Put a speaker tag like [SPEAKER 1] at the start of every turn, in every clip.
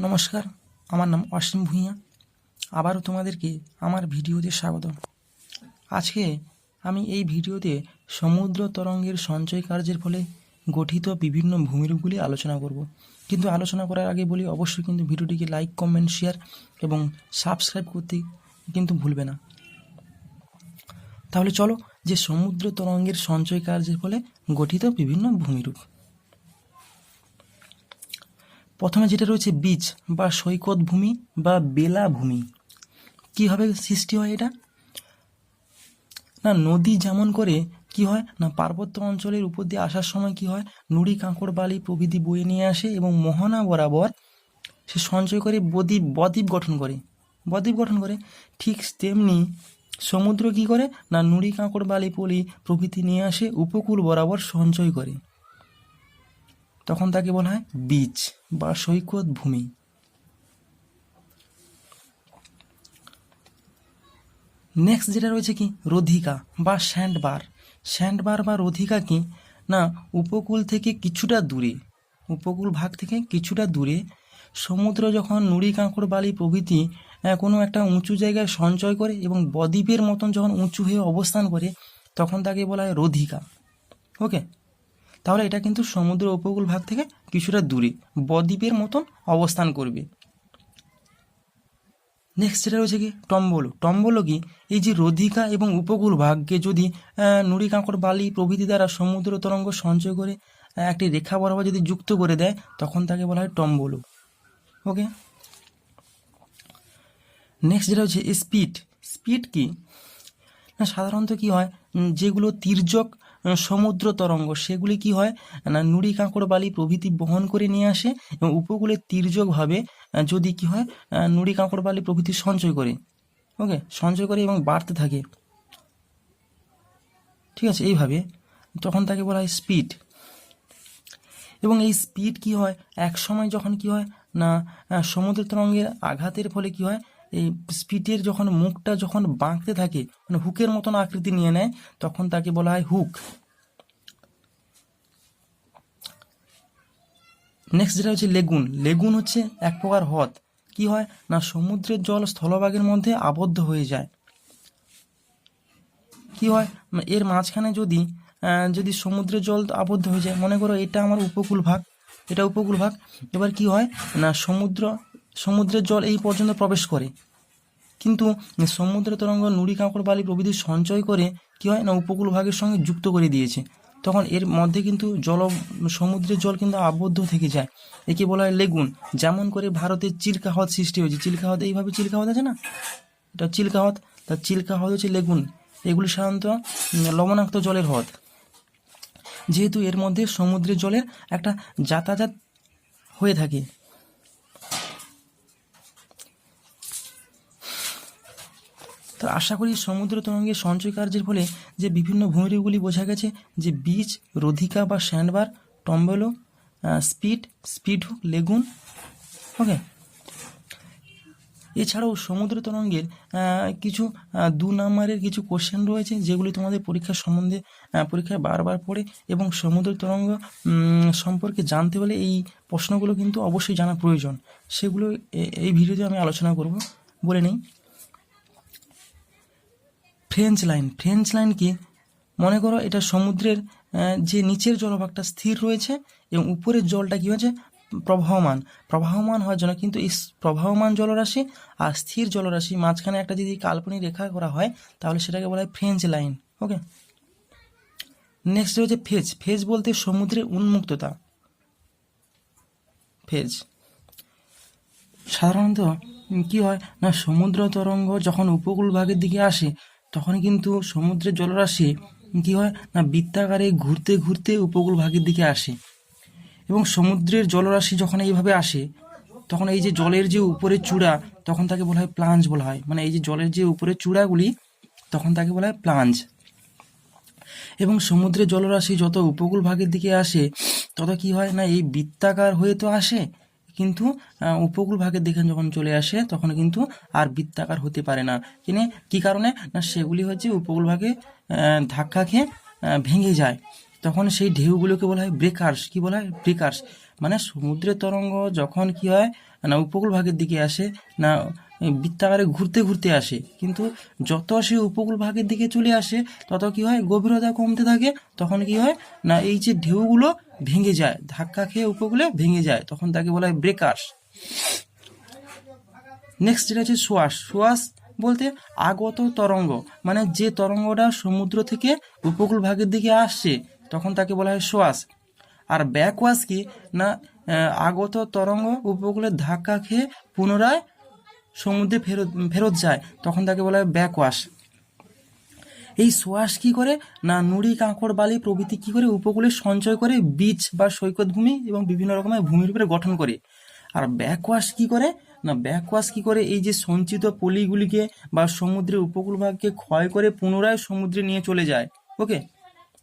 [SPEAKER 1] নমস্কার, আমার নাম অসীম ভূঁইয়া। আবারও তোমাদেরকে আমার ভিডিওতে স্বাগত। আজকে আমি এই ভিডিওতে সমুদ্র তরঙ্গের সঞ্চয় কার্যের ফলে গঠিত বিভিন্ন ভূমিরূপগুলি আলোচনা করব। কিন্তু আলোচনা করার আগে বলি, অবশ্যই কিন্তু ভিডিওটিকে লাইক, কমেন্ট, শেয়ার এবং সাবস্ক্রাইব করতে কিন্তু ভুলবে না। তাহলে চলো, যে সমুদ্র তরঙ্গের সঞ্চয় কার্যের ফলে গঠিত বিভিন্ন ভূমিরূপ। প্রথমে যেটা রয়েছে বীচ বা সৈকত ভূমি বা বেলাভূমি। কীভাবে সৃষ্টি হয় এটা? না, নদী যেমন করে কি হয় না, পার্বত্য অঞ্চলের উপর দিয়ে আসার সময় কি হয়, নুড়ি, কাঁকড়, বালি প্রভৃতি বয়ে নিয়ে আসে এবং মোহনা বরাবর সে সঞ্চয় করে বদ্বীপ গঠন করে। ঠিক তেমনি সমুদ্র কি করে না, নুড়ি, কাঁকড়, বালি, পলি প্রভৃতি নিয়ে আসে উপকূল বরাবর সঞ্চয় করে। তখন তাকে বলা হয় বীচ বা সৈকত ভূমি। নেক্সট যেটা রয়েছে কি, রোধিকা বা স্যান্ডবার বা রোধিকা কি না, উপকূল ভাগ থেকে কিছুটা দূরে সমুদ্র যখন নুড়ি, কাঁকড়, বালি প্রভৃতি কোনো একটা উঁচু জায়গায় সঞ্চয় করে এবং বদ্বীপের মতন যখন উঁচু হয়ে অবস্থান করে, তখন তাকে বলা হয় রোধিকা। ওকে, তাহলে এটা কিন্তু সমুদ্র উপকূল ভাগ থেকে কিছুটা দূরে বদ্বীপের মতন অবস্থান করবে। নেক্সট যেটা রয়েছে কি, টম্বলো কি, এই যে রোধিকা এবং উপকূল ভাগকে যদি নুড়ি, কাঁকড়, বালি প্রভৃতি দ্বারা সমুদ্র তরঙ্গ সঞ্চয় করে একটি রেখা বরাবর যদি যুক্ত করে দেয়, তখন তাকে বলা হয় টম্বলো। ওকে, নেক্সট যেটা হচ্ছে স্পিড কি না, সাধারণত কি হয়, যেগুলো তির্যক সমুদ্র তরঙ্গ সেগুলি কি হয় না, নুড়ি, কাঁকড়, বালি প্রভৃতি বহন করে নিয়ে আসে এবং উপকূলে তির্যকভাবে যদি কি হয়, নুড়ি, কাঁকড়, বালি প্রভৃতি সঞ্চয় করে। ওকে, সঞ্চয় করে এবং বাড়তে থাকে। ঠিক আছে, এইভাবে তখন তাকে বলা হয় স্পিড। এবং এই স্পিড কি হয়, এক সময় যখন কি হয় না, সমুদ্র তরঙ্গের আঘাতের ফলে কি হয়, এই স্পিডের যখন মুখটা যখন বাঁকতে থাকে, মানে হুকের মতন আকৃতি নিয়ে নেয়, তখন তাকে বলা হয় হুক। নেক্সট যেটা হচ্ছে লেগুন হচ্ছে এক প্রকার হ্রদ। কি হয় না, সমুদ্রের জল স্থলভাগের মধ্যে আবদ্ধ হয়ে যায়। কি হয়, এর মাঝখানে যদি সমুদ্রের জল আবদ্ধ হয়ে যায়, মনে করো এটা আমার উপকূল ভাগ, এবার কি হয় না, সমুদ্রের জল এই পর্যন্ত প্রবেশ করে, কিন্তু সমুদ্র তরঙ্গ নুড়ি, কাঁকড়, বালি প্রভৃতি সঞ্চয় করে কি হয় না, উপকূল ভাগের সঙ্গে যুক্ত করে দিয়েছে। তখন এর মধ্যে কিন্তু সমুদ্রের জল কিন্তু আবদ্ধ থেকে যায়। একে বলা হয় লেগুন। যেমন করে ভারতের চিল্কা হ্রদ সৃষ্টি হয়েছে, এইভাবে চিল্কা হ্রদ আছে না, এটা চিল্কা হ্রদ। তার চিল্কা হ্রদ হচ্ছে লেগুন। এগুলি সাধারণত লবণাক্ত জলের হ্রদ, যেহেতু এর মধ্যে সমুদ্রের জলের একটা যাতায়াত হয়ে থাকে। তো আশা করি সমুদ্র তরঙ্গের সঞ্চয় কার্যের ফলে যে বিভিন্ন ভূমিরূপগুলি বোঝা গেছে, যে বীচ, রোধিকা বা স্যান্ডবার, টম্বলো, স্পিড হুক, লেগুন। ওকে, এছাড়াও সমুদ্র তরঙ্গের কিছু 2 নম্বরের কিছু কোশ্চেন রয়েছে, যেগুলি তোমাদের পরীক্ষায় বারবার পড়ে, এবং সমুদ্র তরঙ্গ সম্পর্কে জানতে হলে এই প্রশ্নগুলো কিন্তু অবশ্যই জানা প্রয়োজন। সেগুলো এই ভিডিওতে আমি আলোচনা করব। বলে নেই, ফ্রেঞ্চ লাইন কি, মনে করো এটা সমুদ্রের যে নিচের জলভাগটা স্থির রয়েছে এবং উপরের জলটা কি হয়েছে প্রবাহমান হওয়ার জন্য, কিন্তু এই প্রবাহমান জলরাশি আর স্থির জলরাশি মাঝখানে একটা যদি কাল্পনিক রেখা করা হয়, তাহলে সেটাকে বলা হয় ফ্রেঞ্চ লাইন। ওকে, নেক্সট হচ্ছে ফেজ বলতে সমুদ্রের উন্মুক্ততা। ফেজ সাধারণত কি হয় না, সমুদ্র তরঙ্গ যখন উপকূল ভাগের দিকে আসে, তখন কিন্তু সমুদ্রের জলরাশি কি হয় না, বৃত্তাকারে ঘুরতে ঘুরতে উপকূল ভাগের দিকে আসে। এবং সমুদ্রের জলরাশি যখন এইভাবে আসে, তখন এই যে জলের যে উপরের চূড়া, তখন তাকে বলা হয় প্লাঞ্জ বলা হয়। মানে এই যে জলের যে উপরের চূড়াগুলি, তখন তাকে বলা হয় প্লাঞ্জ। এবং সমুদ্রের জলরাশি যত উপকূল ভাগের দিকে আসে, তত কি হয় না, এই বৃত্তাকার হয়ে তো আসে, কিন্তু উপকূল ভাগের দিকে যখন চলে আসে, তখন কিন্তু আর বৃত্তাকার হতে পারে না। কি কারণে না, সেগুলি হচ্ছে উপকূল ভাগে ধাক্কা খেয়ে ভেঙে যায়। তখন সেই ঢেউগুলোকে বলা হয় ব্রেকার্স। কি বলা হয়? ব্রেকার্স। মানে সমুদ্রের তরঙ্গ যখন কি হয় না উপকূল ভাগের দিকে আসে না বৃত্তাকারে ঘুরতে ঘুরতে আসে, কিন্তু যত সে উপকূল ভাগের দিকে চলে আসে তত কি হয়, গভীরতা কমতে থাকে, তখন কি হয় না এই যে ঢেউগুলো ভেঙে যায়, ধাক্কা খেয়ে উপকূলে ভেঙে যায়, তখন তাকে বলা হয় ব্রেকার্স। নেক্সট যেটা হচ্ছে সোয়াশ। সোয়াশ বলতে আগত তরঙ্গ, মানে যে তরঙ্গটা সমুদ্র থেকে উপকূল ভাগের দিকে আসছে তখন তাকে বলা হয় সোয়াশ। আর ব্যাকওয়াশ কি না আগত তরঙ্গ উপকূলে ধাক্কা খেয়ে পুনরায় সমুদ্রে ফেরত ফেরত যায়, তখন তাকে বলা হয় ব্যাকওয়াশ। এই সোয়াশ কি করে না নুড়ি কাঁকড় বালি প্রভৃতি কি করে উপকূলে সঞ্চয় করে বিচ বা সৈকত ভূমি এবং বিভিন্ন রকমের ভূমির উপরে গঠন করে। আর ব্যাকওয়াশ কি করে না ব্যাকওয়াশ কি করে এই যে সঞ্চিত পলিগুলিকে বা সমুদ্রের উপকূল ভাগকে ক্ষয় করে পুনরায় সমুদ্রে নিয়ে চলে যায়। ওকে,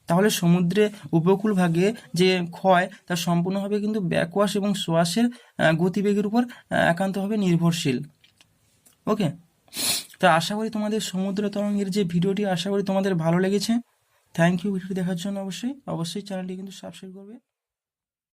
[SPEAKER 1] তাহলে সমুদ্রে উপকূল ভাগে যে ক্ষয় তা সম্পূর্ণভাবে কিন্তু ব্যাকওয়াশ এবং সোয়াশের গতিবেগের উপর একান্তভাবে নির্ভরশীল। ওকে, তো আশা করি তোমাদের সমুদ্র তরঙ্গের যে ভিডিওটি আশা করি তোমাদের ভালো লেগেছে। থ্যাংক ইউ ভিডিওটি দেখার জন্য। অবশ্যই চ্যানেলটি কিন্তু সাবস্ক্রাইব করবে।